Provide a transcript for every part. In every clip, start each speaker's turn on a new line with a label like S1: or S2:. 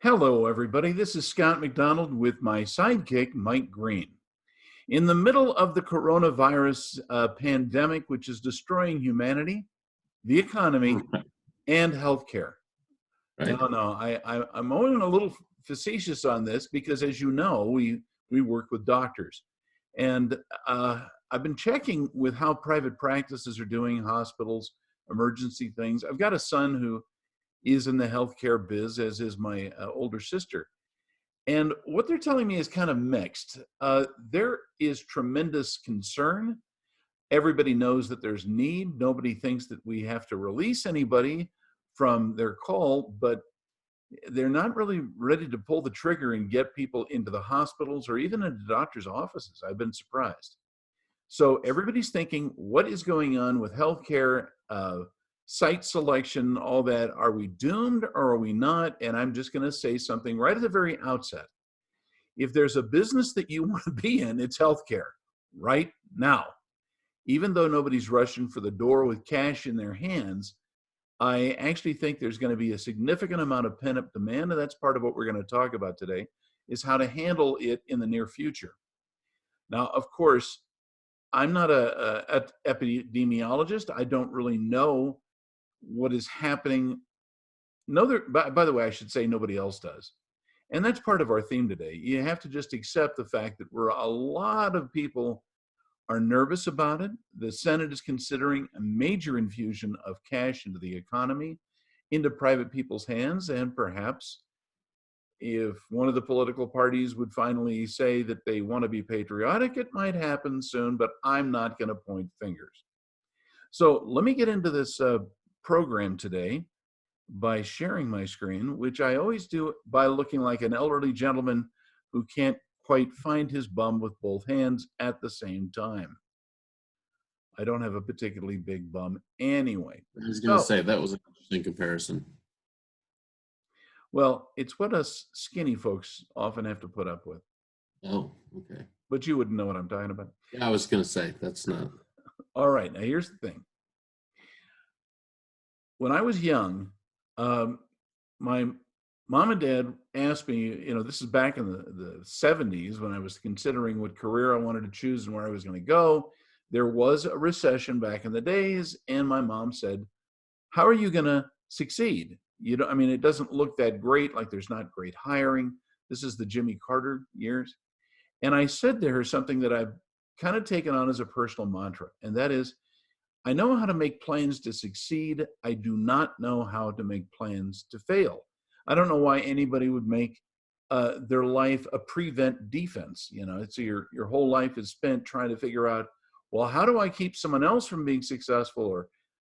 S1: Hello, everybody. This is Scott McDonald with my sidekick, Mike Green. In the middle of the coronavirus pandemic, which is destroying humanity, the economy,
S2: Right.
S1: and healthcare.
S2: Right.
S1: I'm only a little facetious on this because, as you know, we work with doctors, and I've been checking with how private practices are doing, hospitals, emergency things. I've got a son who is in the healthcare biz, as is my older sister. And what they're telling me is kind of mixed. There is tremendous concern. Everybody knows that there's need. Nobody thinks that we have to release anybody from their call, but they're not really ready to pull the trigger and get people into the hospitals or even into doctors' offices. I've been surprised. So everybody's thinking, what is going on with healthcare, site selection, all that? Are we doomed or are we not? And I'm just going to say something right at the very outset. If there's a business that you want to be in, it's healthcare right now. Even though nobody's rushing for the door with cash in their hands, I actually think there's going to be a significant amount of pent-up demand, and that's part of what we're going to talk about today, is how to handle it in the near future. Now, of course, I'm not a epidemiologist. I don't really know what is happening. No, by the way, I should say nobody else does. And that's part of our theme today. You have to just accept the fact that a lot of people are nervous about it. The Senate is considering a major infusion of cash into the economy, into private people's hands, and perhaps if one of the political parties would finally say that they want to be patriotic, it might happen soon, but I'm not going to point fingers. So let me get into this program today by sharing my screen, which I always do by looking like an elderly gentleman who can't quite find his bum with both hands at the same time. I don't have a particularly big bum anyway.
S2: I was going to say that was an interesting comparison.
S1: Well, it's what us skinny folks often have to put up with.
S2: Oh, okay.
S1: But you wouldn't know what I'm talking about.
S2: Yeah, I was going to say that's not.
S1: All right, now here's the thing. When I was young, my mom and dad asked me, this is back in the 70s when I was considering what career I wanted to choose and where I was going to go. There was a recession back in the days, and my mom said, how are you going to succeed? It doesn't look that great, like there's not great hiring. This is the Jimmy Carter years. And I said to her something that I've kind of taken on as a personal mantra, and that is, I know how to make plans to succeed. I do not know how to make plans to fail. I don't know why anybody would make their life a prevent defense. It's your whole life is spent trying to figure out, well, how do I keep someone else from being successful? Or,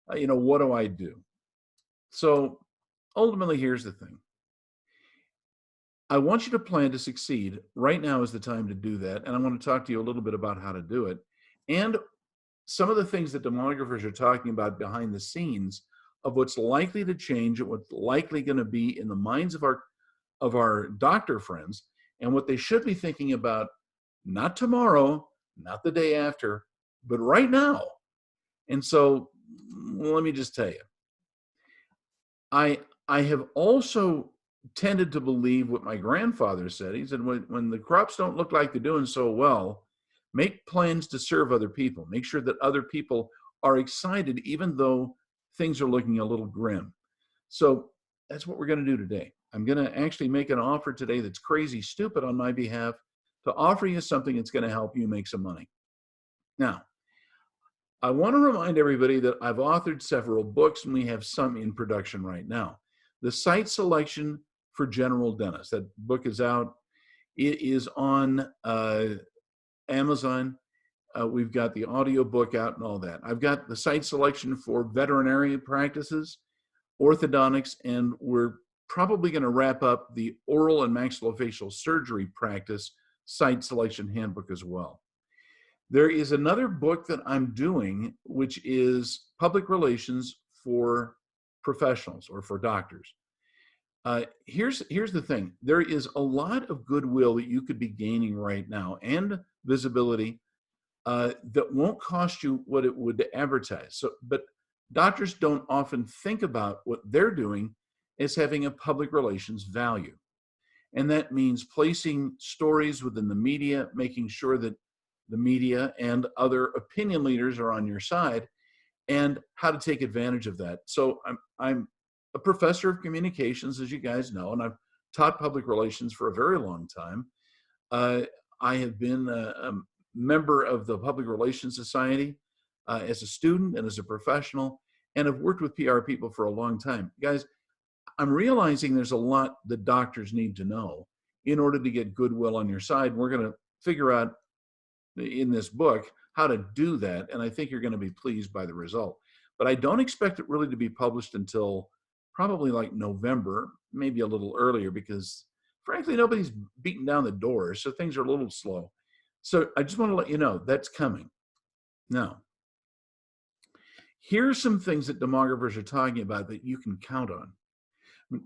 S1: what do I do? So ultimately, here's the thing. I want you to plan to succeed. Right now is the time to do that. And I want to talk to you a little bit about how to do it. And some of the things that demographers are talking about behind the scenes of what's likely to change and what's likely going to be in the minds of our doctor friends, and what they should be thinking about, not tomorrow, not the day after, but right now. And so let me just tell you, I have also tended to believe what my grandfather said. He said, when the crops don't look like they're doing so well, make plans to serve other people. Make sure that other people are excited, even though things are looking a little grim. So that's what we're going to do today. I'm going to actually make an offer today that's crazy stupid on my behalf to offer you something that's going to help you make some money. Now, I want to remind everybody that I've authored several books, and we have some in production right now. The Site Selection for General Dentists. That book is out. It is on Amazon. We've got the audio book out and all that. I've got the site selection for veterinary practices, orthodontics, and we're probably going to wrap up the oral and maxillofacial surgery practice site selection handbook as well. There is another book that I'm doing, which is public relations for professionals or for doctors. Here's the thing. There is a lot of goodwill that you could be gaining right now and visibility that won't cost you what it would to advertise. But doctors don't often think about what they're doing as having a public relations value. And that means placing stories within the media, making sure that the media and other opinion leaders are on your side, and how to take advantage of that. So I'm a professor of communications, as you guys know, and I've taught public relations for a very long time. Uh, I have been a member of the Public Relations Society as a student and as a professional, and have worked with PR people for a long time. Guys, I'm realizing there's a lot that doctors need to know in order to get goodwill on your side. We're going to figure out in this book how to do that, and I think you're going to be pleased by the result. But I don't expect it really to be published until probably like November, maybe a little earlier, because frankly, nobody's beaten down the doors, so things are a little slow. So I just want to let you know that's coming. Now, here's some things that demographers are talking about that you can count on.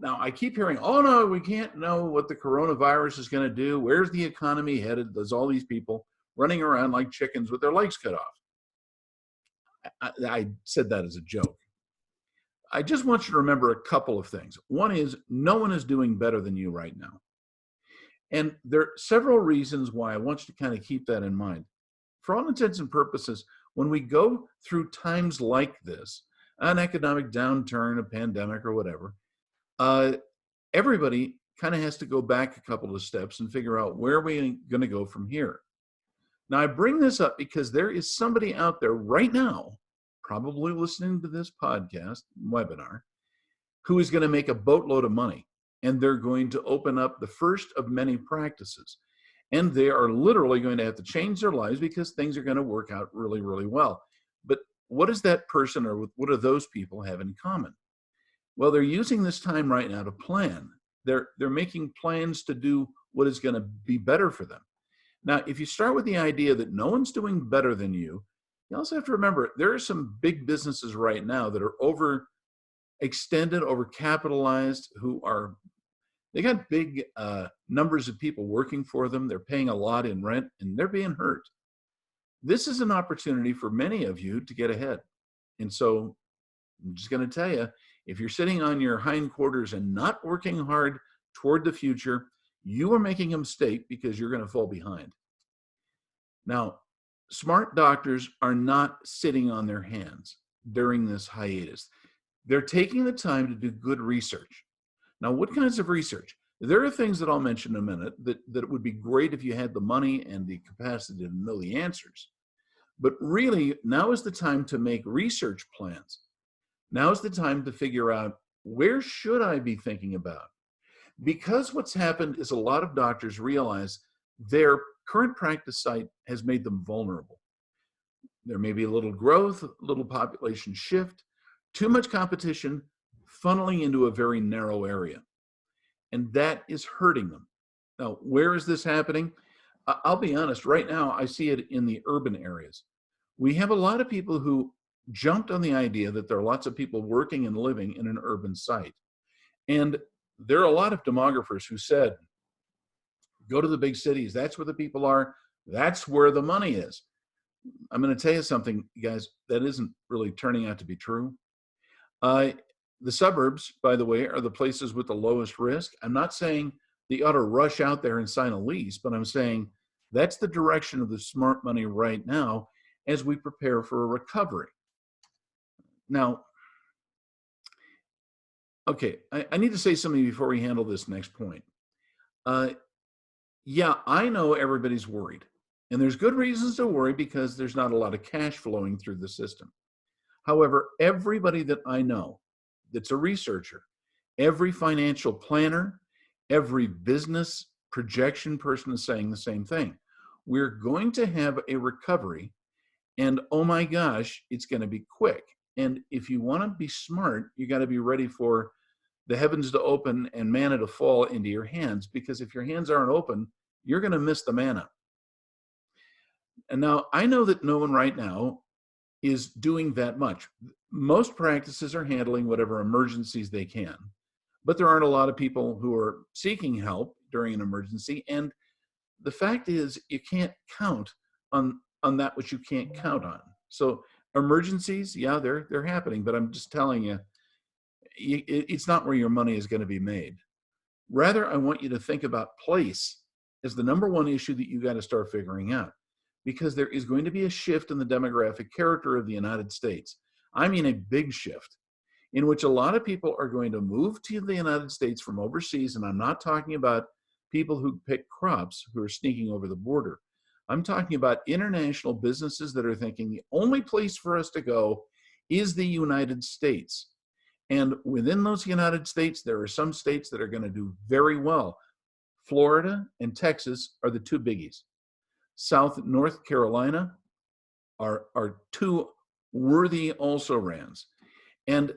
S1: Now, I keep hearing, oh no, we can't know what the coronavirus is going to do. Where's the economy headed? There's all these people running around like chickens with their legs cut off. I said that as a joke. I just want you to remember a couple of things. One is, no one is doing better than you right now. And there are several reasons why I want you to kind of keep that in mind. For all intents and purposes, when we go through times like this, an economic downturn, a pandemic, or whatever, everybody kind of has to go back a couple of steps and figure out where are we going to go from here. Now, I bring this up because there is somebody out there right now, probably listening to this podcast, webinar, who is going to make a boatload of money. And they're going to open up the first of many practices. And they are literally going to have to change their lives because things are going to work out really, really well. But what does that person or what do those people have in common? Well, they're using this time right now to plan. They're making plans to do what is going to be better for them. Now, if you start with the idea that no one's doing better than you also have to remember there are some big businesses right now that are overextended, overcapitalized, they got big numbers of people working for them. They're paying a lot in rent and they're being hurt. This is an opportunity for many of you to get ahead. And so I'm just going to tell you, if you're sitting on your hindquarters and not working hard toward the future, you are making a mistake because you're going to fall behind. Now, smart doctors are not sitting on their hands during this hiatus. They're taking the time to do good research. Now, what kinds of research? There are things that I'll mention in a minute that it would be great if you had the money and the capacity to know the answers. But really, now is the time to make research plans. Now is the time to figure out, where should I be thinking about? Because what's happened is a lot of doctors realize their current practice site has made them vulnerable. There may be a little growth, a little population shift, too much competition funneling into a very narrow area. And that is hurting them. Now, where is this happening? I'll be honest, right now, I see it in the urban areas. We have a lot of people who jumped on the idea that there are lots of people working and living in an urban site. And there are a lot of demographers who said, go to the big cities. That's where the people are. That's where the money is. I'm going to tell you something, guys, that isn't really turning out to be true. The suburbs, by the way, are the places with the lowest risk. I'm not saying they ought to rush out there and sign a lease, but I'm saying that's the direction of the smart money right now as we prepare for a recovery. Now, okay, I need to say something before we handle this next point. Yeah, I know everybody's worried, and there's good reasons to worry because there's not a lot of cash flowing through the system. However, everybody that I know that's a researcher, every financial planner, every business projection person is saying the same thing. We're going to have a recovery, and oh my gosh, it's going to be quick. And if you want to be smart, you got to be ready for the heavens to open and manna to fall into your hands, because if your hands aren't open, you're going to miss the manna. And now I know that no one right now is doing that much. Most practices are handling whatever emergencies they can, but there aren't a lot of people who are seeking help during an emergency. And the fact is, you can't count on that which you can't count on. So emergencies, yeah, they're happening, but I'm just telling you, it's not where your money is going to be made. Rather, I want you to think about place as the number one issue that you got to start figuring out, because there is going to be a shift in the demographic character of the United States. I mean, a big shift in which a lot of people are going to move to the United States from overseas. And I'm not talking about people who pick crops who are sneaking over the border. I'm talking about international businesses that are thinking the only place for us to go is the United States. And within those United States, there are some states that are going to do very well. Florida and Texas are the two biggies. North Carolina are two worthy also-rans. And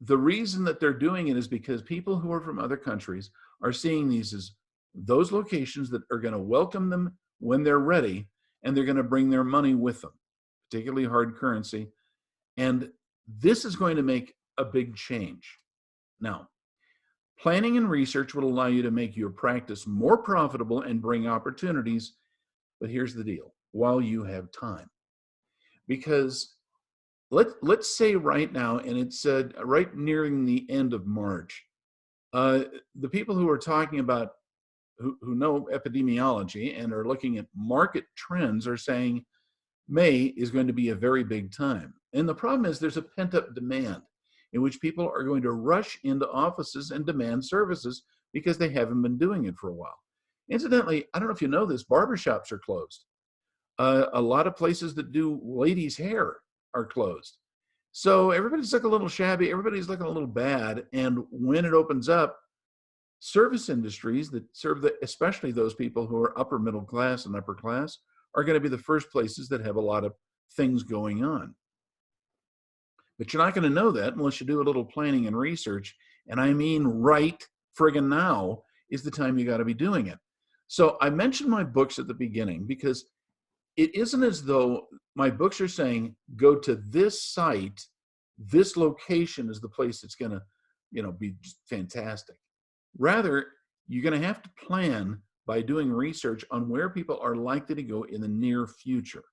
S1: the reason that they're doing it is because people who are from other countries are seeing these as those locations that are going to welcome them when they're ready, and they're going to bring their money with them, particularly hard currency. And this is going to make a big change. Now, planning and research will allow you to make your practice more profitable and bring opportunities. But here's the deal: while you have time, because let's say right now, and it's right nearing the end of March, the people who are talking about who know epidemiology and are looking at market trends are saying May is going to be a very big time. And the problem is there's a pent-up demand in which people are going to rush into offices and demand services because they haven't been doing it for a while. Incidentally, I don't know if you know this, barbershops are closed. A lot of places that do ladies' hair are closed. So everybody's looking a little shabby, everybody's looking a little bad. And when it opens up, service industries that serve especially those people who are upper middle class and upper class, are going to be the first places that have a lot of things going on. But you're not going to know that unless you do a little planning and research. And I mean, right friggin' now is the time you got to be doing it. So I mentioned my books at the beginning because it isn't as though my books are saying, go to this site, this location is the place that's going to, be fantastic. Rather, you're going to have to plan by doing research on where people are likely to go in the near future.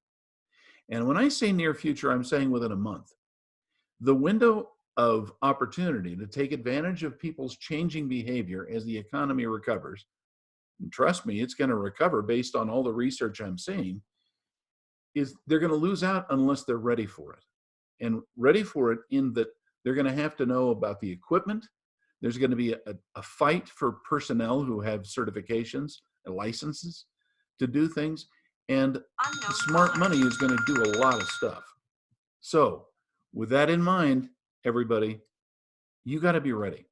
S1: And when I say near future, I'm saying within a month. The window of opportunity to take advantage of people's changing behavior as the economy recovers, and trust me, it's going to recover based on all the research I'm seeing, is they're going to lose out unless they're ready for it. And ready for it in that they're going to have to know about the equipment. There's going to be a fight for personnel who have certifications and licenses to do things. And smart money is going to do a lot of stuff. So with that in mind, everybody, you got to be ready.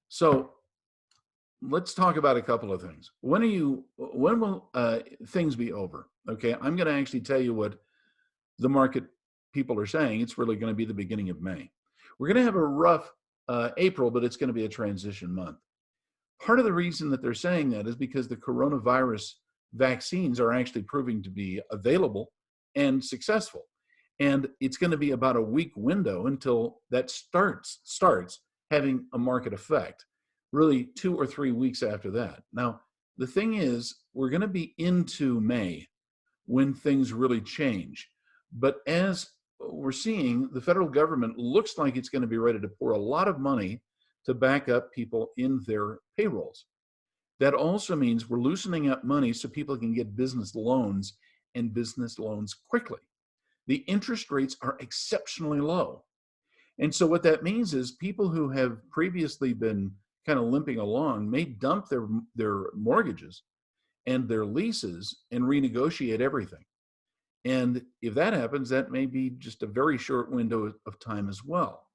S1: So let's talk about a couple of things. When will things be over? Okay, I'm going to actually tell you what the market people are saying. It's really going to be the beginning of May. We're going to have a rough April, but it's going to be a transition month. Part of the reason that they're saying that is because the coronavirus vaccines are actually proving to be available and successful. And it's going to be about a week window until that starts having a market effect, really 2 or 3 weeks after that. Now, the thing is, we're going to be into May when things really change. But as we're seeing, the federal government looks like it's going to be ready to pour a lot of money to back up people in their payrolls. That also means we're loosening up money so people can get business loans and business loans quickly. The interest rates are exceptionally low. And so what that means is people who have previously been kind of limping along may dump their mortgages and their leases and renegotiate everything. And if that happens, that may be just a very short window of time as well.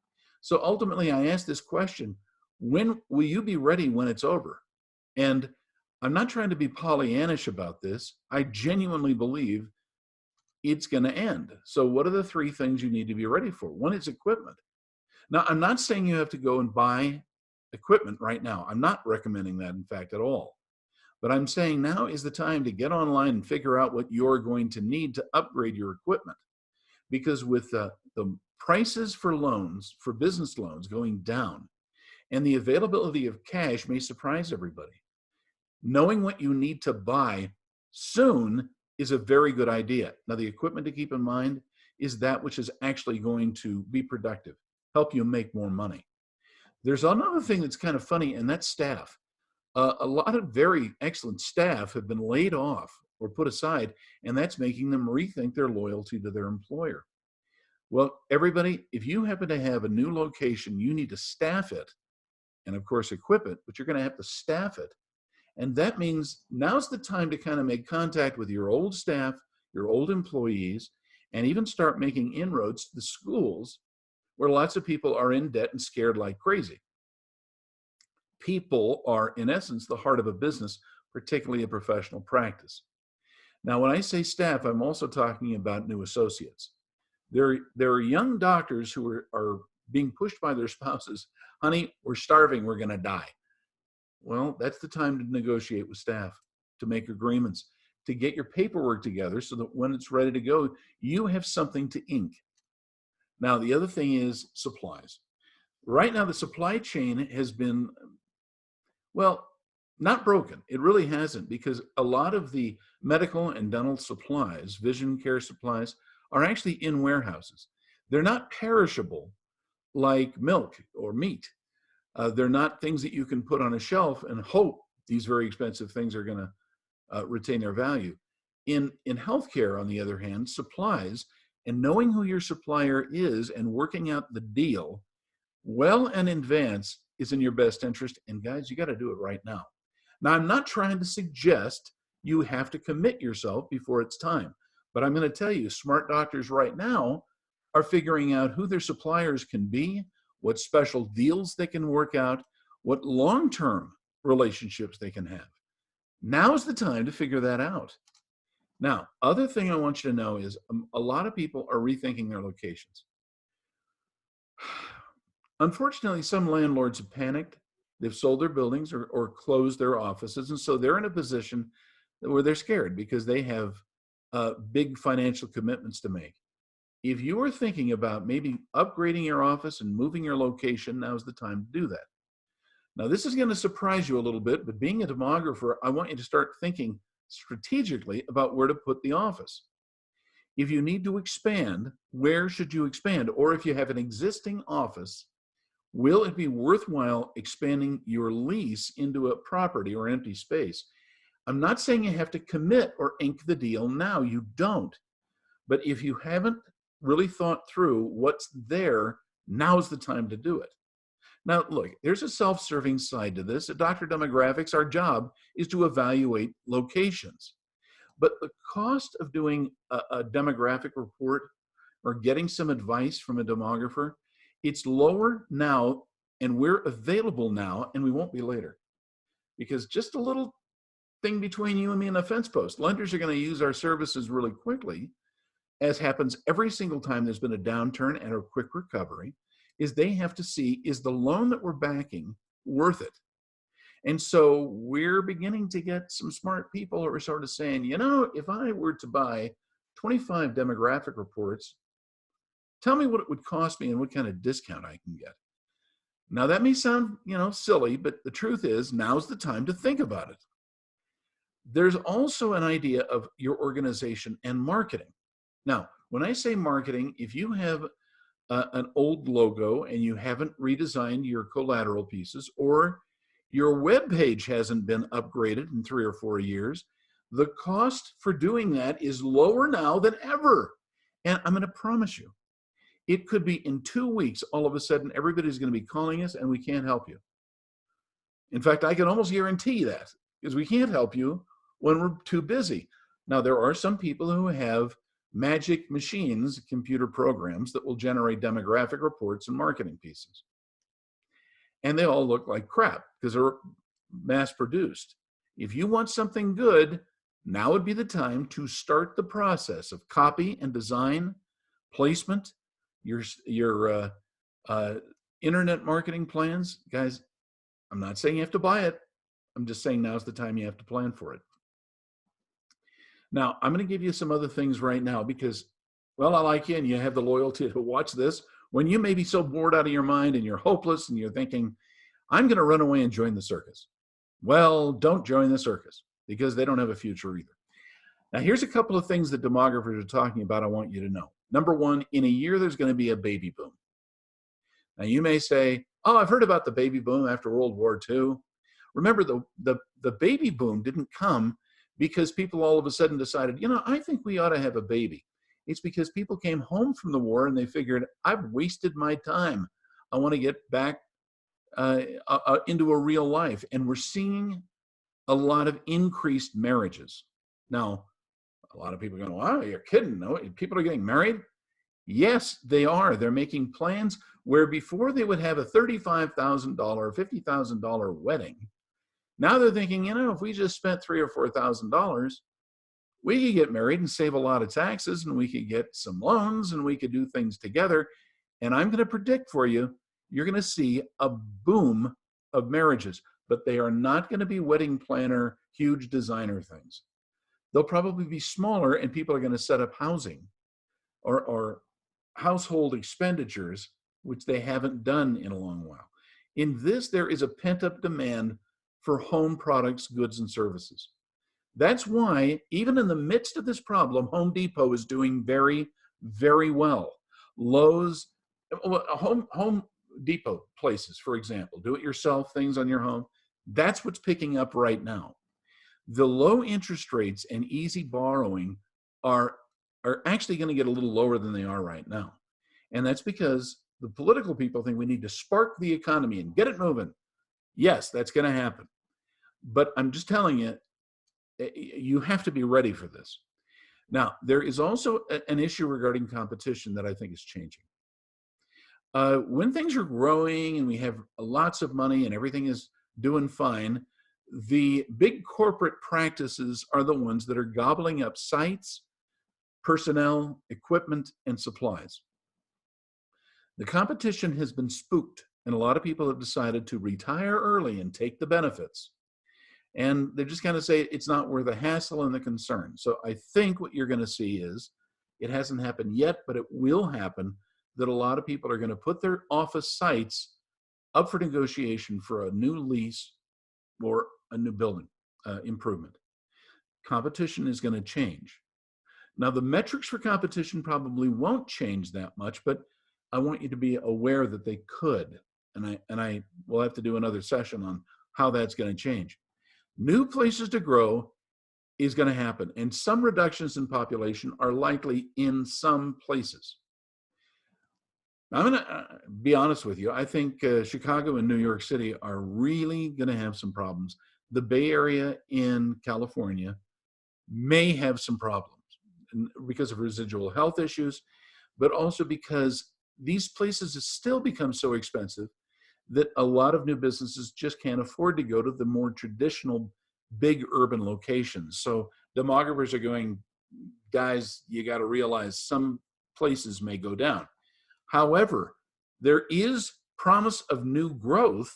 S1: So ultimately, I asked this question: when will you be ready when it's over? And I'm not trying to be Pollyannish about this. I genuinely believe it's going to end. So what are the 3 things you need to be ready for? One is equipment. Now, I'm not saying you have to go and buy equipment right now. I'm not recommending that, in fact, at all. But I'm saying now is the time to get online and figure out what you're going to need to upgrade your equipment. Because with the prices for loans, for business loans going down, and the availability of cash may surprise everybody. Knowing what you need to buy soon is a very good idea. Now, the equipment to keep in mind is that which is actually going to be productive, help you make more money. There's another thing that's kind of funny, and that's staff. A lot of very excellent staff have been laid off or put aside, and that's making them rethink their loyalty to their employer. Well, everybody, if you happen to have a new location, you need to staff it and, of course, equip it, but you're going to have to staff it. And that means now's the time to kind of make contact with your old staff, your old employees, and even start making inroads to the schools where lots of people are in debt and scared like crazy. People are, in essence, the heart of a business, particularly a professional practice. Now, when I say staff, I'm also talking about new associates. There are young doctors who are being pushed by their spouses. Honey, we're starving, we're going to die. Well, that's the time to negotiate with staff, to make agreements, to get your paperwork together so that when it's ready to go, you have something to ink. Now, the other thing is supplies. Right now, the supply chain has been, well, not broken. It really hasn't, because a lot of the medical and dental supplies, vision care supplies, are actually in warehouses. They're not perishable like milk or meat. They're not things that you can put on a shelf and hope these very expensive things are going to retain their value. In healthcare, on the other hand, supplies and knowing who your supplier is and working out the deal well in advance is in your best interest. And guys, you got to do it right now. Now, I'm not trying to suggest you have to commit yourself before it's time, but I'm going to tell you, smart doctors right now are figuring out who their suppliers can be, what special deals they can work out, what long-term relationships they can have. Now is the time to figure that out. Now, other thing I want you to know is a lot of people are rethinking their locations. Unfortunately, some landlords have panicked. They've sold their buildings or closed their offices. And so they're in a position where they're scared because they have big financial commitments to make. If you are thinking about maybe upgrading your office and moving your location, now's the time to do that. Now, this is going to surprise you a little bit, but being a demographer, I want you to start thinking strategically about where to put the office. If you need to expand, where should you expand? Or if you have an existing office, will it be worthwhile expanding your lease into a property or empty space? I'm not saying you have to commit or ink the deal now. You don't. But if you haven't really thought through what's there, now's the time to do it. Now, look, there's a self-serving side to this. At Dr. Demographics, our job is to evaluate locations. But the cost of doing a demographic report or getting some advice from a demographer, it's lower now, and we're available now, and we won't be later. Because just a little thing between you and me and a fence post, lenders are going to use our services really quickly, as happens every single time there's been a downturn and a quick recovery, is they have to see, is the loan that we're backing worth it? And so we're beginning to get some smart people who are sort of saying, you know, if I were to buy 25 demographic reports, tell me what it would cost me and what kind of discount I can get. Now, that may sound, silly, but the truth is now's the time to think about it. There's also an idea of your organization and marketing. Now, when I say marketing, if you have an old logo and you haven't redesigned your collateral pieces, or your web page hasn't been upgraded in 3 or 4 years, the cost for doing that is lower now than ever. And I'm going to promise you, it could be in 2 weeks, all of a sudden, everybody's going to be calling us and we can't help you. In fact, I can almost guarantee that, because we can't help you when we're too busy. Now, there are some people who have magic machines, computer programs that will generate demographic reports and marketing pieces. And they all look like crap because they're mass produced. If you want something good, now would be the time to start the process of copy and design, placement, your internet marketing plans. Guys, I'm not saying you have to buy it. I'm just saying now's the time you have to plan for it. Now, I'm going to give you some other things right now because, well, I like you and you have the loyalty to watch this when you may be so bored out of your mind and you're hopeless and you're thinking, I'm going to run away and join the circus. Well, don't join the circus because they don't have a future either. Now, here's a couple of things that demographers are talking about I want you to know. Number one, in a year, there's going to be a baby boom. Now you may say, oh, I've heard about the baby boom after World War II. Remember, the baby boom didn't come because people all of a sudden decided, I think we ought to have a baby. It's because people came home from the war and they figured, I've wasted my time. I want to get back into a real life. And we're seeing a lot of increased marriages. Now, a lot of people are going, wow, you're kidding. No, people are getting married. Yes, they are. They're making plans where before they would have a $35,000, $50,000 wedding. Now they're thinking, if we just spent $3,000 or $4,000, we could get married and save a lot of taxes, and we could get some loans, and we could do things together. And I'm going to predict for you, you're going to see a boom of marriages, but they are not going to be wedding planner, huge designer things. They'll probably be smaller, and people are going to set up housing or household expenditures, which they haven't done in a long while. In this, there is a pent-up demand for home products, goods, and services. That's why, even in the midst of this problem, Home Depot is doing very, very well. Lowe's, Home Depot places, for example, do-it-yourself things on your home, that's what's picking up right now. The low interest rates and easy borrowing are actually going to get a little lower than they are right now. And that's because the political people think we need to spark the economy and get it moving. Yes, that's going to happen. But I'm just telling you, you have to be ready for this. Now, there is also an issue regarding competition that I think is changing. When things are growing and we have lots of money and everything is doing fine, the big corporate practices are the ones that are gobbling up sites, personnel, equipment, and supplies. The competition has been spooked, and a lot of people have decided to retire early and take the benefits. And they're just going to say it's not worth the hassle and the concern. So I think what you're going to see is, it hasn't happened yet, but it will happen, that a lot of people are going to put their office sites up for negotiation for a new lease or a new building improvement. Competition is going to change. Now, the metrics for competition probably won't change that much, but I want you to be aware that they could. And I will have to do another session on how that's going to change. New places to grow is going to happen, and some reductions in population are likely in some places. I'm going to be honest with you. I think Chicago and New York City are really going to have some problems. The Bay Area in California may have some problems because of residual health issues, but also because these places have still become so expensive that a lot of new businesses just can't afford to go to the more traditional big urban locations. So demographers are going, guys, you got to realize some places may go down. However, there is promise of new growth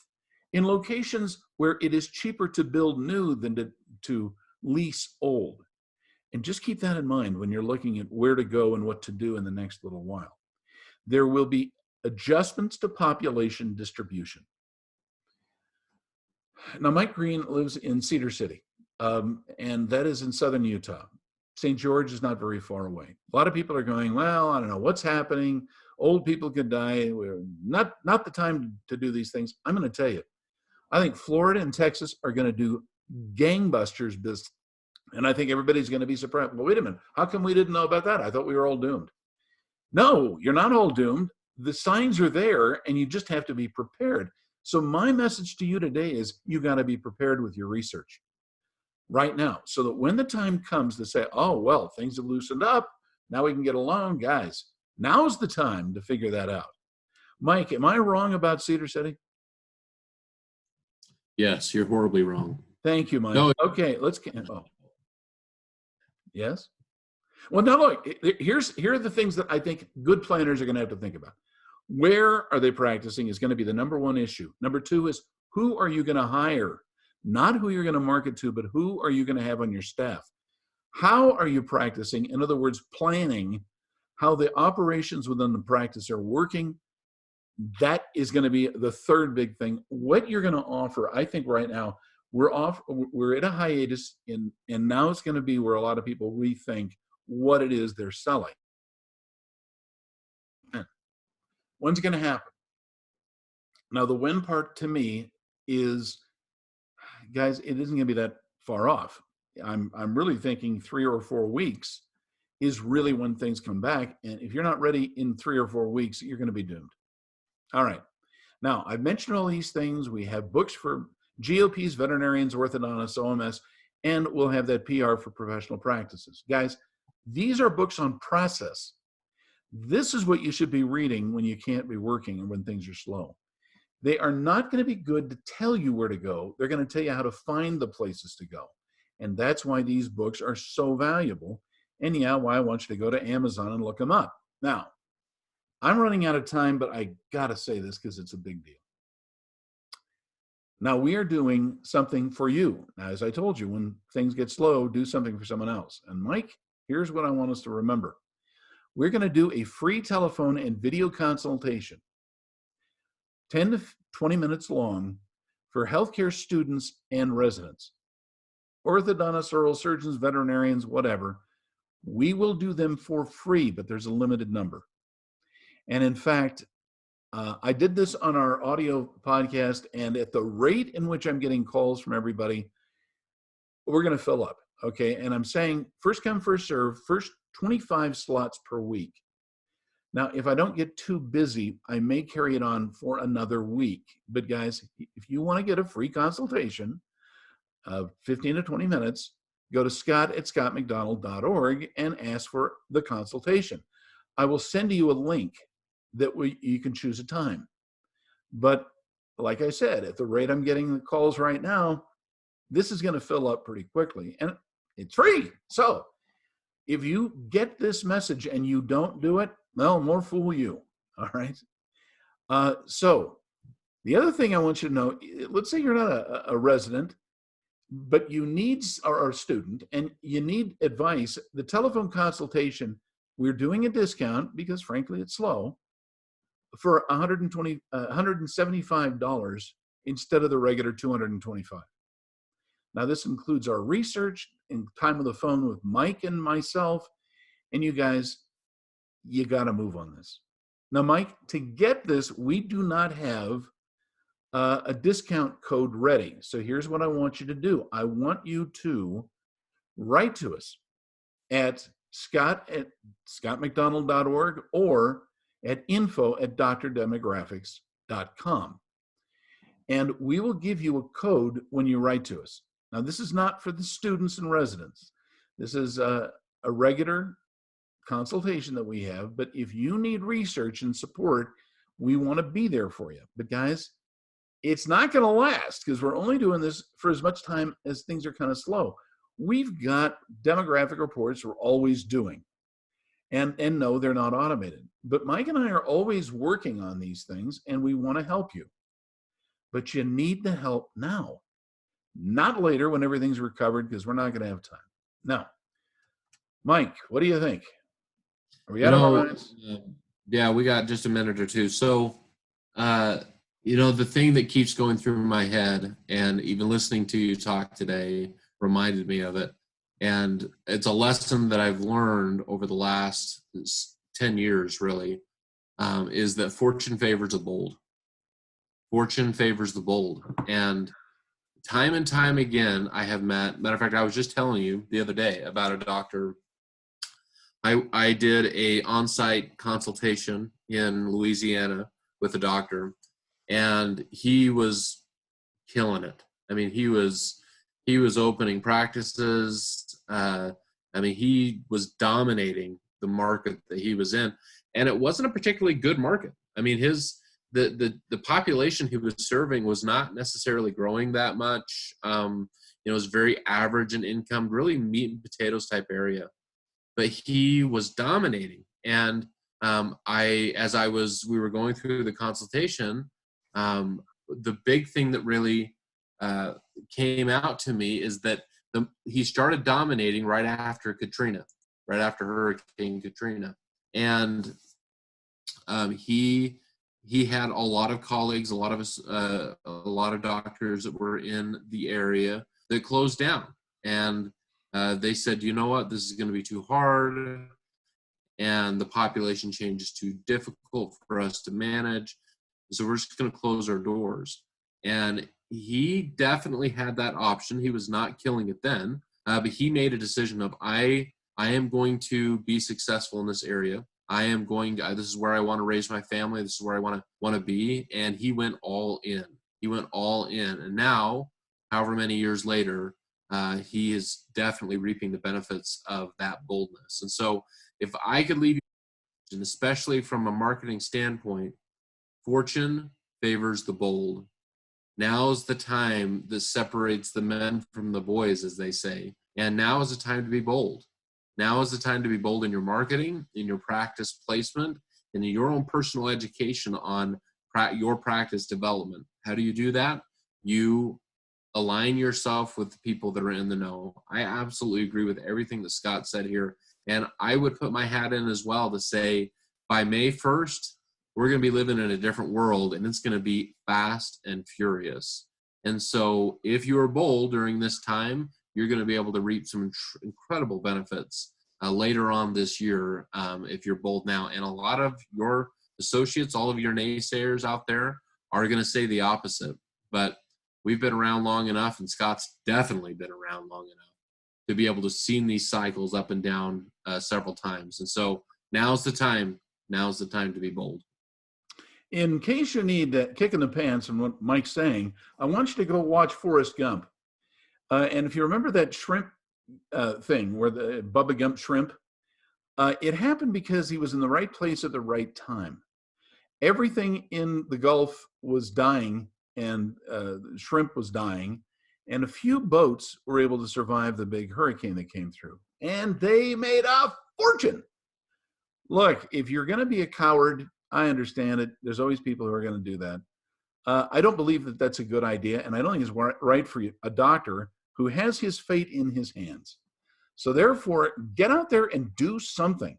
S1: in locations where it is cheaper to build new than to lease old. And just keep that in mind when you're looking at where to go and what to do in the next little while. There will be adjustments to population distribution. Now, Mike Green lives in Cedar City, and that is in southern Utah. St. George is not very far away. A lot of people are going, well, I don't know what's happening. Old people could die. We're not the time to do these things. I'm going to tell you, I think Florida and Texas are going to do gangbusters business. And I think everybody's going to be surprised. Well, wait a minute. How come we didn't know about that? I thought we were all doomed. No, you're not all doomed. The signs are there, and you just have to be prepared. So my message to you today is you got to be prepared with your research right now, so that when the time comes to say, oh, well, things have loosened up, now we can get a loan, guys, now's the time to figure that out. Mike, am I wrong about Cedar City?
S2: Yes, you're horribly wrong.
S1: Thank you, Mike.
S2: No.
S1: Okay, let's get, oh. Yes? Well, no, look, here are the things that I think good planners are going to have to think about. Where are they practicing is going to be the number one issue. Number two is, who are you going to hire? Not who you're going to market to, but who are you going to have on your staff? How are you practicing? In other words, planning how the operations within the practice are working. That is going to be the third big thing. What you're going to offer, I think right now, we're at a hiatus, and now it's going to be where a lot of people rethink what it is they're selling. When's it going to happen? Now, the win part to me is, guys, it isn't going to be that far off. I'm really thinking 3 or 4 weeks is really when things come back. And if you're not ready in 3 or 4 weeks, you're going to be doomed. All right. Now, I've mentioned all these things. We have books for GOPs, veterinarians, orthodontists, OMS, and we'll have that PR for professional practices. Guys, these are books on process. This is what you should be reading when you can't be working and when things are slow. They are not going to be good to tell you where to go. They're going to tell you how to find the places to go. And that's why these books are so valuable. And yeah, why I want you to go to Amazon and look them up. Now, I'm running out of time, but I got to say this because it's a big deal. Now, we are doing something for you. Now, as I told you, when things get slow, do something for someone else. And Mike, here's what I want us to remember. We're going to do a free telephone and video consultation, 10 to 20 minutes long, for healthcare students and residents, orthodontists, oral surgeons, veterinarians, whatever. We will do them for free, but there's a limited number. And in fact, I did this on our audio podcast, and at the rate in which I'm getting calls from everybody, we're going to fill up. Okay. And I'm saying first come, first serve, first 25 slots per week. Now, if I don't get too busy, I may carry it on for another week. But guys, if you want to get a free consultation of 15 to 20 minutes, go to scott@scottmcdonald.org and ask for the consultation. I will send you a link that you can choose a time. But like I said, at the rate I'm getting the calls right now, this is going to fill up pretty quickly, and it's free. So if you get this message and you don't do it, well, more fool you. All right. So the other thing I want you to know, let's say you're not a resident, but you need, or a student, and you need advice. The telephone consultation, we're doing a discount because frankly, it's slow, for $175 instead of the regular $225. Now, this includes our research and time on the phone with Mike and myself. And you guys, you got to move on this. Now, Mike, to get this, we do not have a discount code ready. So here's what I want you to do. I want you to write to us at scott@scottmcdonald.org or at info@doctordemographics.com. And we will give you a code when you write to us. Now, this is not for the students and residents. This is a regular consultation that we have. But if you need research and support, we want to be there for you. But guys, it's not going to last because we're only doing this for as much time as things are kind of slow. We've got demographic reports we're always doing. And no, they're not automated. But Mike and I are always working on these things, and we want to help you. But you need the help now, not later when everything's recovered, because we're not going to have time. Now, Mike, what do you think? Are we out of our minds?
S2: Yeah, we got just a minute or two. So, the thing that keeps going through my head, and even listening to you talk today reminded me of it. And it's a lesson that I've learned over the last 10 years, really, is that fortune favors the bold. Fortune favors the bold. And time again, I have matter of fact, I was just telling you the other day about a doctor. I did a on-site consultation in Louisiana with a doctor, and he was killing it. I mean, he was opening practices. He was dominating the market that he was in, and it wasn't a particularly good market. I mean, the population he was serving was not necessarily growing that much. It was very average in income, really meat and potatoes type area, but he was dominating. And we were going through the consultation, the big thing that really came out to me is that he started dominating right after Hurricane Katrina. And he had a lot of colleagues, a lot of doctors that were in the area that closed down. And they said, you know what, this is going to be too hard, and the population change is too difficult for us to manage. So we're just going to close our doors. And he definitely had that option. He was not killing it then, but he made a decision of I am going to be successful in this area. I am going. This is where I want to raise my family. This is where I want to be. And he went all in. He went all in. And now, however many years later, he is definitely reaping the benefits of that boldness. And so, if I could leave you, and especially from a marketing standpoint, fortune favors the bold. Now's the time that separates the men from the boys, as they say. And now is the time to be bold. Now is the time to be bold in your marketing, in your practice placement, and in your own personal education on your practice development. How do you do that? You align yourself with the people that are in the know. I absolutely agree with everything that Scott said here. And I would put my hat in as well to say by May 1st, we're going to be living in a different world, and it's going to be fast and furious. And so if you are bold during this time, you're going to be able to reap some incredible benefits later on this year if you're bold now. And a lot of your associates, all of your naysayers out there are going to say the opposite. But we've been around long enough, and Scott's definitely been around long enough to be able to see these cycles up and down several times. And so now's the time. Now's the time to be bold.
S1: In case you need that kick in the pants and what Mike's saying, I want you to go watch Forrest Gump. And if you remember that shrimp thing where the Bubba Gump shrimp, it happened because he was in the right place at the right time. Everything in the Gulf was dying, and shrimp was dying, and a few boats were able to survive the big hurricane that came through, and they made a fortune. Look, if you're going to be a coward, I understand it. There's always people who are going to do that. I don't believe that that's a good idea, and I don't think it's right for a doctor who has his fate in his hands. So therefore, get out there and do something.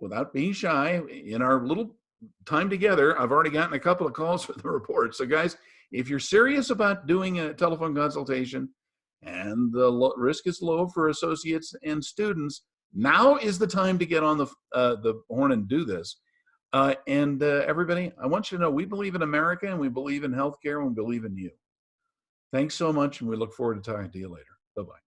S1: Without being shy, in our little time together, I've already gotten a couple of calls for the report. So guys, if you're serious about doing a telephone consultation and the risk is low for associates and students, now is the time to get on the horn and do this. Everybody, I want you to know we believe in America, and we believe in healthcare, and we believe in you. Thanks so much, and we look forward to talking to you later. Bye-bye.